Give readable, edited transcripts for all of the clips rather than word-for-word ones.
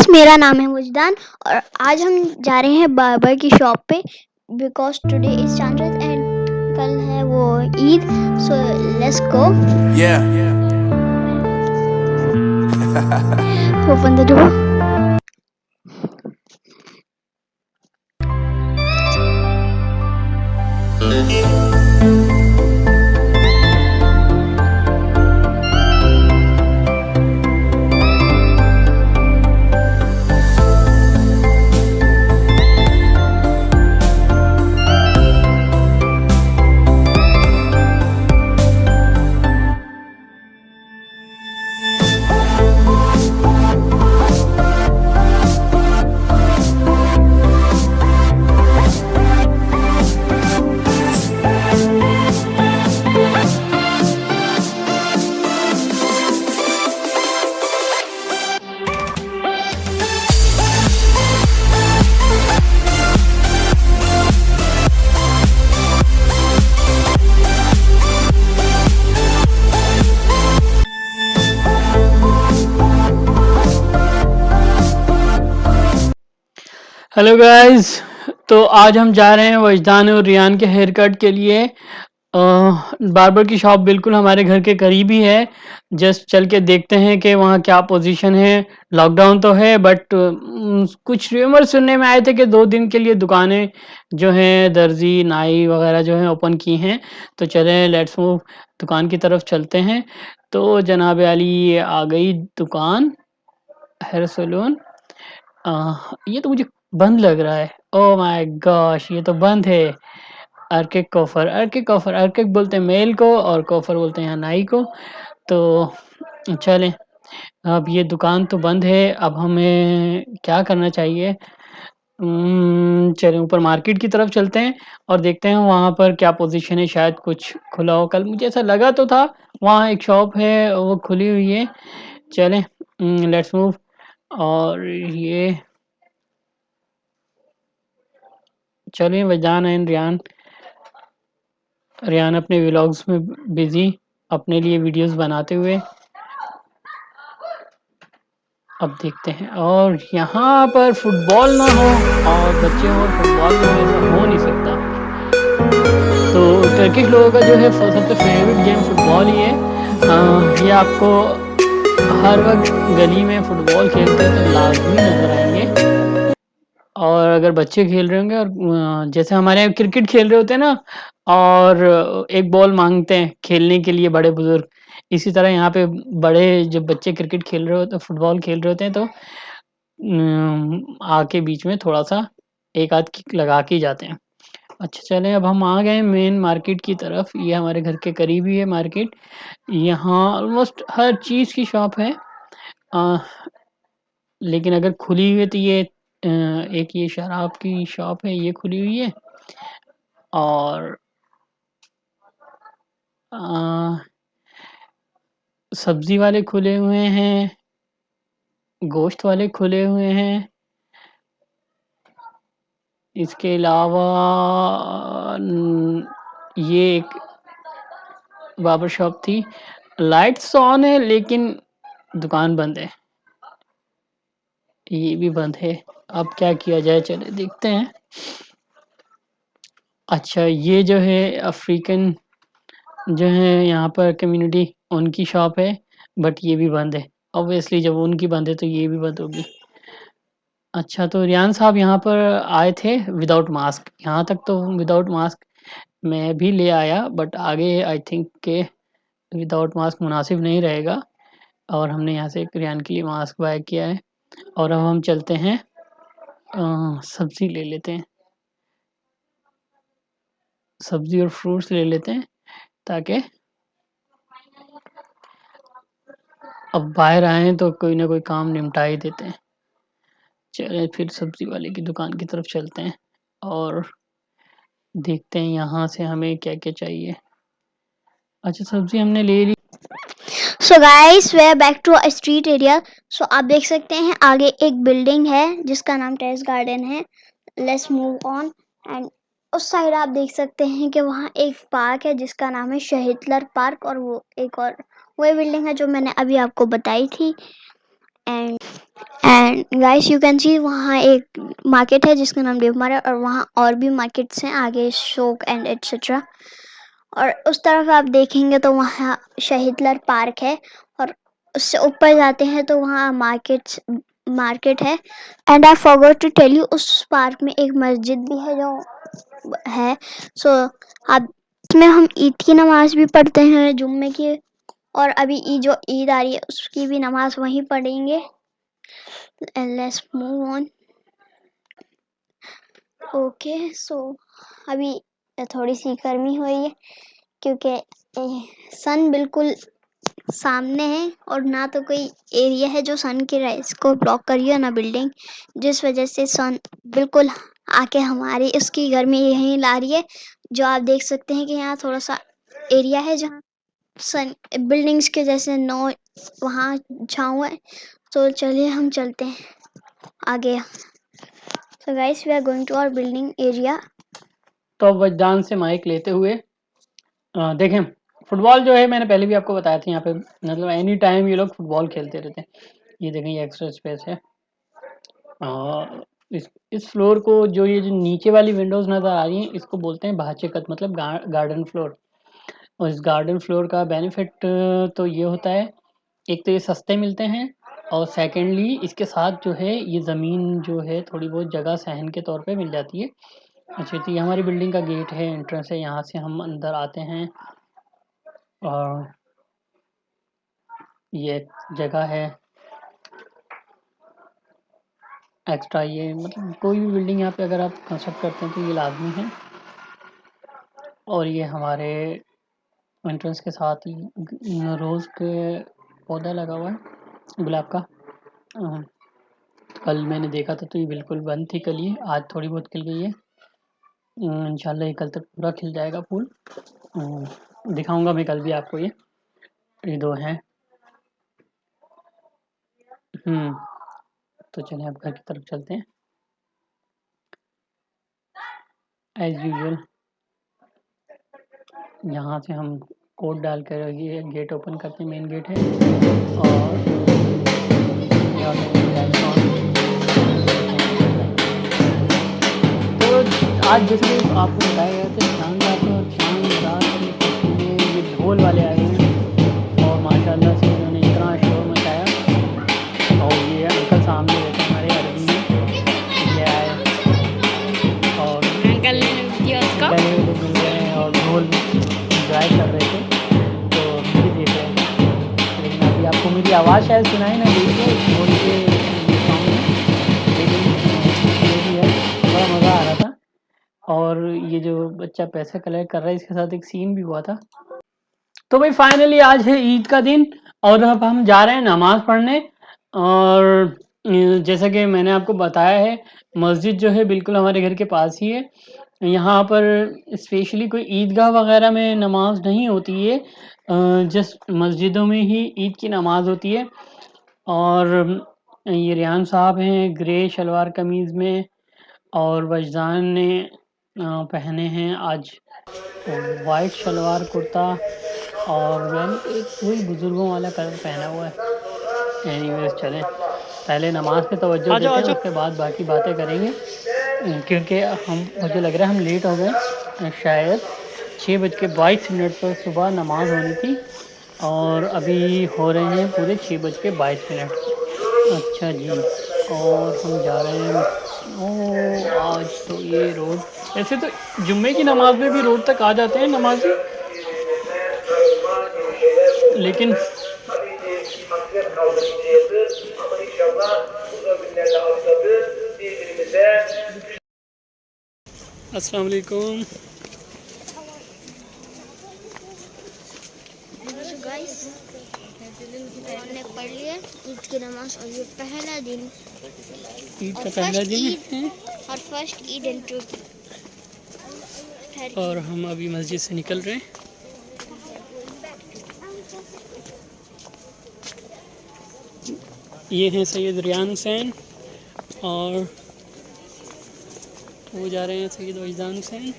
Guys, मेरा नाम है वजदान और आज हम जा रहे हैं बार्बर की शॉप पे बिकॉज टुडे इज चांद्र एंड कल है वो Eid. So let's go. Open the door. Hello guys. तो आज हम जा रहे हैं वजदान और रियान के हेयर कट के लिए। बार्बर की शॉप बिल्कुल हमारे घर के करीब ही है। जस्ट चल के देखते हैं कि वहाँ क्या पोजीशन है। लॉकडाउन तो है बट कुछ र्यूमर सुनने में आए थे कि 2 दिन के लिए दुकानें जो हैं दर्जी नाई वगैरह जो हैं ओपन की हैं। तो चलें लेट्स मूव, दुकान की तरफ चलते हैं। तो जनाब आली ये आ गई दुकान, हेयर सैलून। ये तो मुझे बंद लग रहा है। ओह माय गॉश, ये तो बंद है। अर्किक कोफर, अर्किक कोफर, अर्किक बोलते हैं मेल को और कोफर बोलते हैं यहाँ नाई को। तो चलें, अब ये दुकान तो बंद है। अब हमें क्या करना चाहिए? चलें ऊपर मार्केट की तरफ चलते हैं और देखते हैं वहाँ पर क्या पोजीशन है। शायद कुछ खुला हो। कल मुझे ऐसा लगा तो था वहाँ एक शॉप है वो खुली हुई है। चलें, लेट्स मूव। और ये चलिए वजदान एंड रियान, रियान अपने व्लॉग्स में बिजी, अपने लिए वीडियोस बनाते हुए। अब देखते हैं। और यहाँ पर फुटबॉल ना हो और बच्चे हो और फुटबॉल ना हो, ऐसा हो नहीं सकता। तो टर्किश लोगों का जो है सबसे फेवरेट गेम फुटबॉल ही है। ये आपको हर वक्त गली में फुटबॉल खेलते हैं तो लाजमी नज़र आएंगे। और अगर बच्चे खेल रहे होंगे और जैसे हमारे यहाँ क्रिकेट खेल रहे होते हैं ना, और एक बॉल माँगते हैं खेलने के लिए बड़े-बुज़ुर्ग, इसी तरह यहाँ पे बड़े जब बच्चे क्रिकेट खेल रहे होते हैं, फुटबॉल खेल रहे होते हैं तो आके बीच में थोड़ा-सा एक आध किक लगा के ही जाते हैं। अच्छा चलें, अब हम आ गए हैं मेन मार्केट की तरफ। ये हमारे घर के करीब ही है मार्केट। यहाँ ऑलमोस्ट हर चीज़ की शॉप है। अ, लेकिन अगर खुली हुई है तो ये एक ये शराब की शॉप है, ये खुली हुई है। और अ, सब्ज़ी वाले खुले हुए हैं, गोश्त वाले खुले हुए हैं। इसके अलावा ये एक बार्बर शॉप थी। लाइट्स ऑन है लेकिन दुकान बंद है। ये भी बंद है। अब क्या किया जाए? चलिए देखते हैं। अच्छा, ये जो है अफ्रीकन जो है यहाँ पर कम्युनिटी, उनकी शॉप है बट ये भी बंद है। ऑब्वियसली जब उनकी बंद है तो ये भी बंद होगी। अच्छा, तो रियान साहब यहाँ पर आए थे विदाउट मास्क। यहाँ तक तो विदाउट मास्क मैं भी ले आया बट आगे आई थिंक के विदाउट मास्क मुनासिब नहीं रहेगा। और हमने यहाँ से रियान के लिए मास्क बाय किया है। और अब हम चलते हैं, सब्ज़ी ले लेते हैं। सब्ज़ी और फ्रूट्स ले लेते हैं ताकि अब बाहर आए हैं तो कोई ना कोई काम निपटा ही देते हैं। चलिए फिर सब्ज़ी वाले की दुकान की तरफ चलते हैं और देखते हैं यहाँ से हमें क्या-क्या चाहिए। अच्छा, सब्ज़ी हमने ले ली। So guys, we are back to a street area. So आप देख सकते हैं आगे एक बिल्डिंग है जिसका नाम टेरेस गार्डन है। Let's move on. एंड उस साइड आप देख सकते हैं कि वहाँ एक पार्क है जिसका नाम है शहीदलर पार्क, और वो एक और वही बिल्डिंग है जो मैंने अभी आपको बताई थी। And guys you can see वहाँ एक मार्केट है जिसका नाम देवमार है, और वहाँ और भी मार्केट्स हैं आगे, शोक एंड एटसेट्रा। और उस तरफ आप देखेंगे तो वहाँ शहीदलर पार्क है, और उससे ऊपर जाते हैं तो वहाँ मार्केट है। And I forgot to tell you, उस पार्क में एक मस्जिद भी है जो है। सो आप इसमें हम ईद की नमाज भी पढ़ते हैं, जुम्मे की, और अभी जो ईद आ रही है उसकी भी नमाज वहीं पढ़ेंगे। Let's move on. ओके, सो अभी थोड़ी सी गर्मी हो रही है क्योंकि सन बिल्कुल सामने है, और ना तो कोई एरिया है जो सन की राइज को ब्लॉक कर रही है, ना बिल्डिंग, जिस वजह से सन बिल्कुल आके हमारी उसकी गर्मी यहीं ला रही है। जो आप देख सकते हैं कि यहाँ थोड़ा सा एरिया है जहाँ सन बिल्डिंग्स के जैसे नो वहाँ छाँव है। तो चलिए हम चलते हैं आगे। So guys we are going to our building area. तो अब वजदान से माइक लेते हुए देखें, फुटबॉल जो है मैंने पहले भी आपको बताया था, यहाँ पे मतलब एनी टाइम ये लोग फुटबॉल खेलते रहते हैं। ये देखें, ये एक्स्ट्रा स्पेस है। इस फ्लोर को, जो ये जो नीचे वाली विंडोज नज़र आ रही हैं, इसको बोलते हैं भाचेकत, मतलब गार्डन फ्लोर। और इस गार्डन फ्लोर का बेनिफिट तो ये होता है, एक तो ये सस्ते मिलते हैं, और सेकेंडली इसके साथ जो है ये ज़मीन जो है थोड़ी बहुत जगह सहन के तौर पे मिल जाती है। अच्छा, तो ये हमारी बिल्डिंग का गेट है, एंट्रेंस है, यहाँ से हम अंदर आते हैं। और ये जगह है एक्स्ट्रा, ये मतलब कोई भी बिल्डिंग यहाँ पे अगर आप कंस्ट्रक्ट करते हैं तो ये लाजमी है। और ये हमारे एंट्रेंस के साथ ही रोज़ के पौधा लगा हुआ है, गुलाब का। कल मैंने देखा था तो ये बिल्कुल बंद थी कली, आज थोड़ी बहुत खिल गई है। इंशाल्लाह ये कल तक पूरा खिल जाएगा फूल। दिखाऊंगा मैं कल भी आपको ये दो हैं। तो चलिए अब घर की तरफ चलते हैं। एज यूजुअल यहाँ से हम कोड डाल कर ये गेट ओपन करते हैं, मेन गेट है। और तो आज जैसे आपको बताया गया था, शाम रात और शाम रात की खुशी में ये ढोल वाले आए हैं, और माशाल्लाह से उन्होंने इतना शोर मचाया। और ये अंकल सामने रहते हैं हमारे अरबी में, ये आए और अंकल ने दिया उसका गले वाले मिल रहे हैं और ढोल इंजॉय कर रहे थे, तो हम भी देख रहे हैं। लेकिन अभी आपको मेरी आवाज़ शायद सुनाई ना दी है ढोल के साउंड में, लेकिन ये भी है, बड़ा मज़ा आ रहा था। और ये जो बच्चा पैसे कलेक्ट कर रहा है, इसके साथ एक सीन भी हुआ था। तो भाई फाइनली आज है ईद का दिन, और अब हम जा रहे हैं नमाज़ पढ़ने। और जैसा कि मैंने आपको बताया है, मस्जिद जो है बिल्कुल हमारे घर के पास ही है। यहाँ पर स्पेशली कोई ईदगाह वगैरह में नमाज नहीं होती है, जस्ट मस्जिदों में ही ईद की नमाज होती है। और ये रियान साहब हैं ग्रे शलवार कमीज़ में, और वजदान ने पहने हैं आज वाइट शलवार कुर्ता, और मैंने एक वही बुज़ुर्गों वाला कलर पहना हुआ है। एनीवेज़ चलें, पहले नमाज पे तवज्जो आजो देते हैं, आजो उसके बाद बाकी बातें करेंगे। क्योंकि मुझे लग रहा है हम लेट हो गए। शायद 6:22 पर सुबह नमाज होनी थी, और अभी हो रहे हैं पूरे 6:22। अच्छा जी, और हम जा रहे हैं। आज तो ये रोड, ऐसे तो जुम्मे की नमाज में भी रोड तक आ जाते हैं नमाजी, लेकिन अस्सलाम वालेकुम। गाइस हमने पढ़ लिया ईद की नमाज, और ये पहला दिन, ईद का पहला दिन है, और फर्स्ट ईद इन ट्रूथ। और हम अभी मस्जिद से निकल रहे हैं। ये हैं सैयद रियान हुसैन, और वो जा रहे हैं सैयद वजदान हुसैन।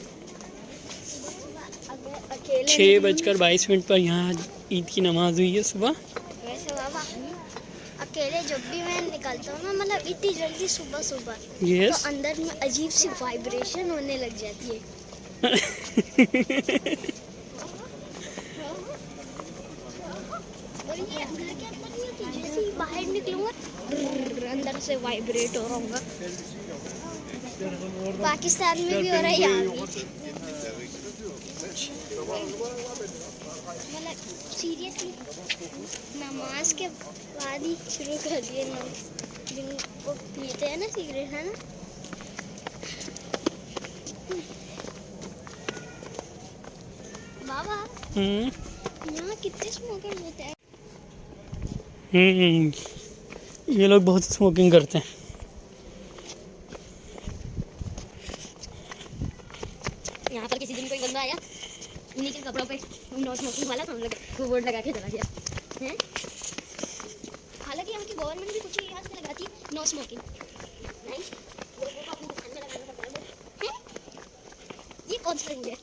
6:22 पर यहाँ ईद की नमाज हुई है सुबह। वैसे बाबा अकेले जब भी मैं निकलता हूँ ना, मतलब इतनी जल्दी सुबह सुबह, यस। तो अंदर में अजीब सी वाइब्रेशन होने लग जाती है। और ये घर के अंदर नहीं होती, जैसे ही बाहर निकलूंगा अंदर से वाइब्रेट हो रहा होगा। पाकिस्तान में भी हो रहा है, यहाँ भी। मतलब सीरियसली नमाज के बाद ही शुरू कर दिए लोग जिनको पीते हैं ना सिगरेट, है ना। बाबा यहाँ कितने स्मोकिंग होते हैं। ये लोग बहुत स्मोकिंग करते हैं। यहाँ पर किसी दिन कोई बंदा आया, उन्हीं के कपड़ों पे नो स्मोकिंग वाला तो हम लोग वो बोर्ड लगा के चला गया है। हालांकि यहाँ की गवर्नमेंट भी कुछ यहाँ से लगाती है नो स्मोकिंग। नहीं, लोगों को अपनी दुकान में लगाना पड़ता है। ये कौन सा रंग है?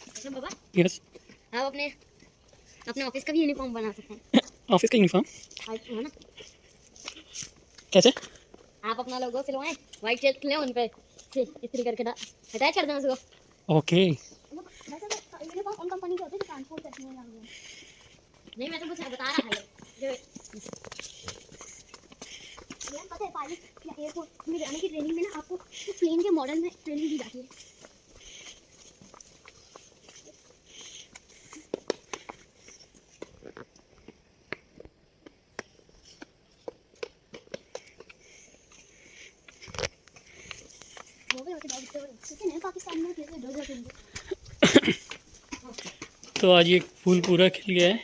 अच्छा बाबा, यस। आप अपने ऑफिस का भी यूनिफॉर्म बना सकते हैं। ऑफिस का यूनिफॉर्म है ना, कैसे? आप अपना लोगो सिलवाएं, व्हाइट शर्ट लें, उन पे से इस्त्री करके अटैच कर देना उसको। ओके। वैसे तो यूनिफॉर्म उन कंपनी के होते हैं जो ट्रांसपोर्ट करती हैं यहाँ पे। नहीं, मैं तो कुछ बता रहा था जो यार पता है पायलट या एयरपोर्ट में जाने की ट्रेनिंग में ना आपको प्लेन के मॉडल में ट्रेनिंग दी जाती है। पाकिस्तान में कैसे डर जाते हैं। तो आज ये फूल पूरा खिल गया है।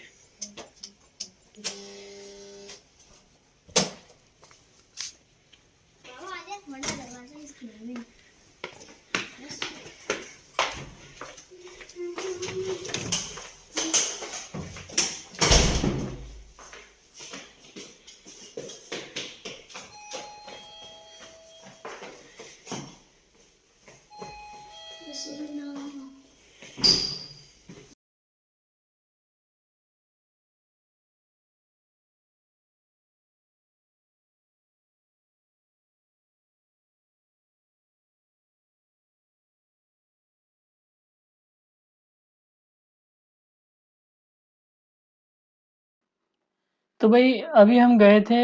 तो भाई अभी हम गए थे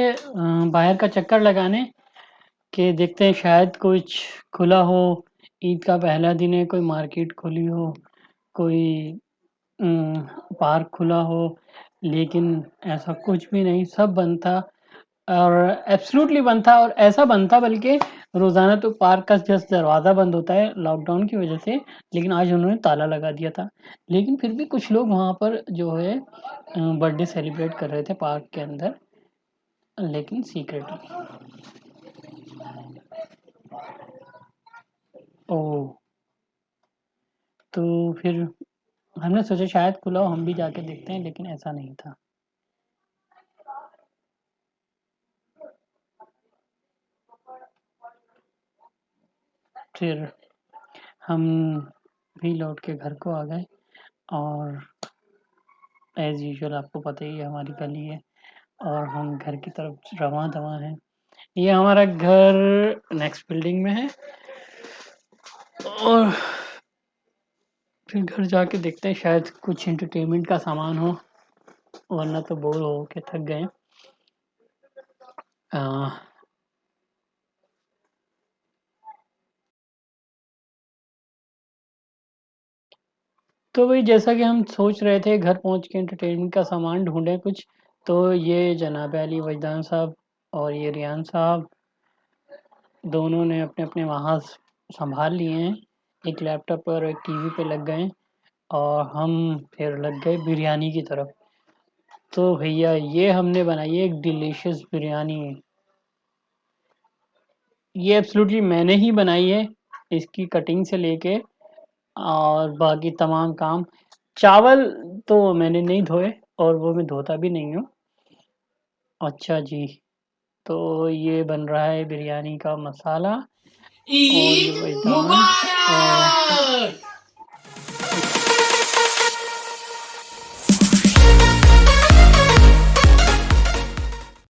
बाहर का चक्कर लगाने कि देखते हैं शायद कुछ खुला हो। ईद का पहला दिन है, कोई मार्केट खुली हो, कोई पार्क खुला हो, लेकिन ऐसा कुछ भी नहीं, सब बंद था। और एब्सोल्युटली बंद था, और ऐसा बंद था बल्कि रोज़ाना तो पार्क का जस्ट दरवाज़ा बंद होता है लॉकडाउन की वजह से, लेकिन आज उन्होंने ताला लगा दिया था। लेकिन फिर भी कुछ लोग वहाँ पर जो है बर्थडे सेलिब्रेट कर रहे थे पार्क के अंदर, लेकिन सीक्रेटली। ओह! तो फिर हमने सोचा शायद खुला हो, हम भी जाके देखते हैं, लेकिन ऐसा नहीं था। फिर हम भी लौट के घर को आ गए, और एज़ यूजुअल आपको पता ही है हमारी गली है, और हम घर की तरफ रवां-दवां हैं। ये हमारा घर नेक्स्ट बिल्डिंग में है, और फिर घर जाके देखते हैं शायद कुछ एंटरटेनमेंट का सामान हो, वरना तो बोर हो के थक गए हैं। तो वही जैसा कि हम सोच रहे थे घर पहुँच के एंटरटेनमेंट का सामान ढूँढें कुछ, तो ये जनाब अली वजदान साहब और ये रियान साहब दोनों ने अपने-अपने वहाँ सँभाल लिए हैं। एक लैपटॉप और एक टीवी पे लग गए, और हम फिर लग गए बिरयानी की तरफ। तो भैया ये हमने बनाई है एक डिलीशियस बिरयानी। ये एब्सोल्युटली मैंने ही बनाई है, इसकी कटिंग से लेके और बाकी तमाम काम। चावल तो मैंने नहीं धोए, और वो मैं धोता भी नहीं हूँ। अच्छा जी, तो ये बन रहा है बिरयानी का मसाला, और ये ईद वजदान, और मुबारक।